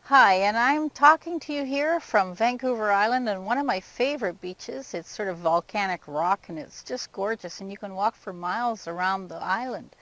Hi, and I'm talking to you here from Vancouver Island and one of my favorite beaches. It's sort of volcanic rock and it's just gorgeous, and you can walk for miles around the island.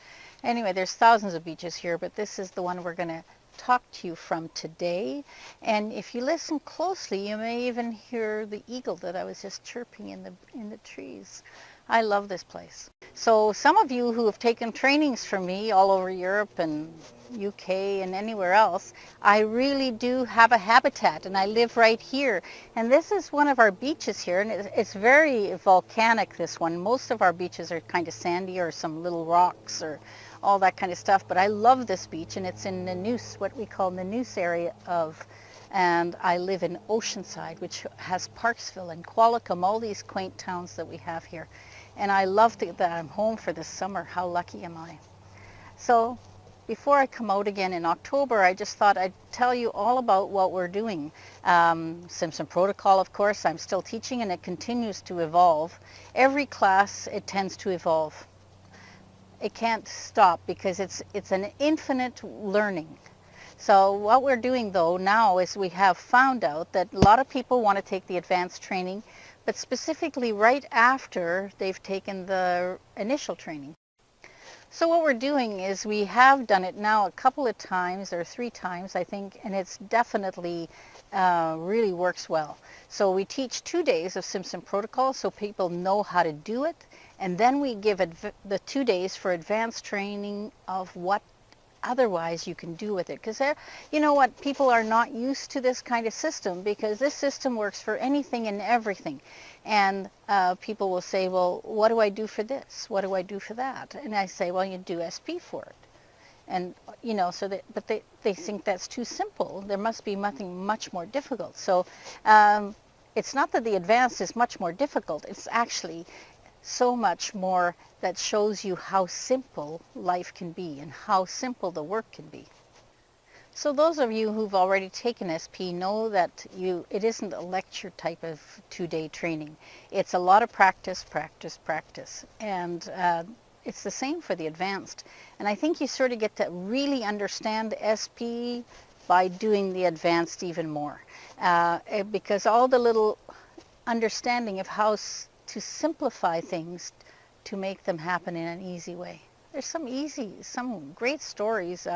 Anyway, there's thousands of beaches here, but this is the one we're going to talk to you from today. And if you listen closely, you may even hear the eagle that I was just chirping in the trees. I love this place. So some of you who have taken trainings from me all over Europe and UK and anywhere else, I really do have a habitat, and I live right here. And this is one of our beaches here, and it's very volcanic, this one. Most of our beaches are kind of sandy or some little rocks or all that kind of stuff, but I love this beach, and it's in Nanus, what we call Nanus area and I live in Oceanside, which has Parksville and Qualicum, all these quaint towns that we have here. And I love that I'm home for this summer. How lucky am I? So before I come out again in October, I just thought I'd tell you all about what we're doing. Simpson Protocol, of course, I'm still teaching, and it continues to evolve. Every class, it tends to evolve. It can't stop because it's an infinite learning. So what we're doing though now is we have found out that a lot of people want to take the advanced training, but specifically right after they've taken the initial training. So what we're doing is we have done it now a couple of times, or 3 times I think, and it's definitely really works well. So we teach 2 days of Simpson Protocol so people know how to do it, and then we give the 2 days for advanced training of what otherwise you can do with it, because you know what, people are not used to this kind of system, because this system works for anything and everything. And people will say, well, what do I do for this, what do I do for that? And I say, well, you do SP for it. And you know, so that, but they think that's too simple. There must be nothing much more difficult. So it's not that the advanced is much more difficult, it's actually so much more that shows you how simple life can be and how simple the work can be. So those of you who've already taken SP know that it isn't a lecture type of 2-day training. It's a lot of practice, practice, practice. And it's the same for the advanced. And I think you sort of get to really understand SP by doing the advanced even more. Because all the little understanding of how to simplify things to make them happen in an easy way. There's some great stories.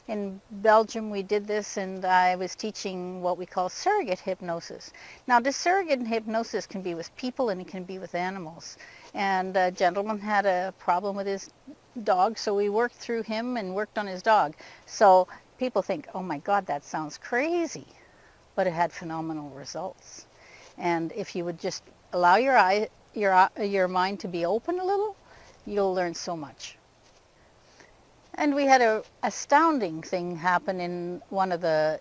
In Belgium we did this, and I was teaching what we call surrogate hypnosis. Now this surrogate hypnosis can be with people and it can be with animals. And a gentleman had a problem with his dog, so we worked through him and worked on his dog. So people think, oh my God, that sounds crazy, but it had phenomenal results. And if you would just allow your mind to be open a little, you'll learn so much. And we had an astounding thing happen in one of the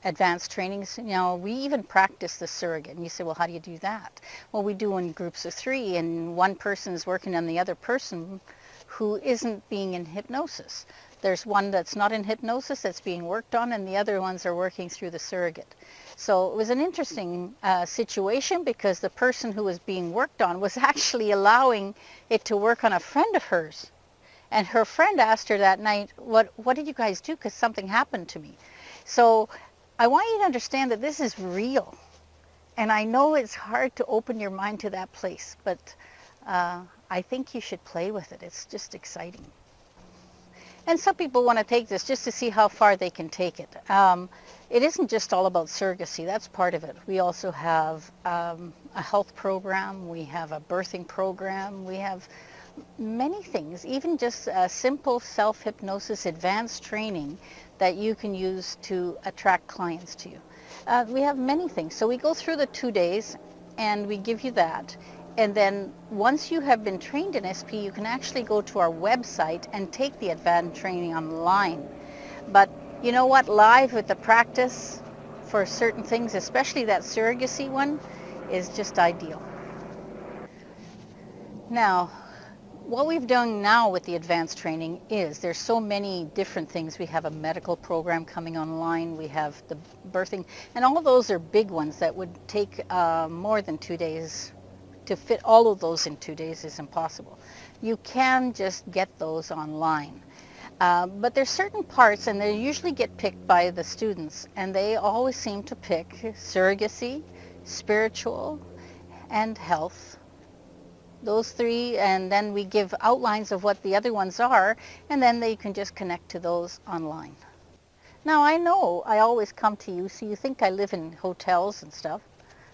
advanced trainings. You know, we even practice the surrogate. And you say, well, how do you do that? Well, we do in groups of 3, and one person is working on the other person who isn't being in hypnosis. There's one that's not in hypnosis that's being worked on, and the other ones are working through the surrogate. So it was an interesting situation, because the person who was being worked on was actually allowing it to work on a friend of hers. And her friend asked her that night, what did you guys do? Because something happened to me. So I want you to understand that this is real. And I know it's hard to open your mind to that place, but I think you should play with it. It's just exciting. And some people want to take this just to see how far they can take it. It isn't just all about surrogacy. That's part of it. We also have a health program. We have a birthing program. We have many things, even just a simple self-hypnosis advanced training that you can use to attract clients to you. We have many things. So we go through the 2 days and we give you that. And then once you have been trained in SP, you can actually go to our website and take the advanced training online. But you know what? Live with the practice for certain things, especially that surrogacy one, is just ideal. Now, what we've done now with the advanced training is there's so many different things. We have a medical program coming online. We have the birthing, and all of those are big ones that would take more than 2 days. To fit all of those in 2 days is impossible. You can just get those online. But there's certain parts, and they usually get picked by the students, and they always seem to pick surrogacy, spiritual, and health. Those three, and then we give outlines of what the other ones are, and then they can just connect to those online. Now I know I always come to you, so you think I live in hotels and stuff,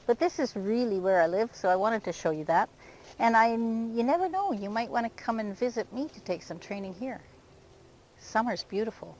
but this is really where I live, so I wanted to show you that. And you never know, you might want to come and visit me to take some training here. Summer's beautiful.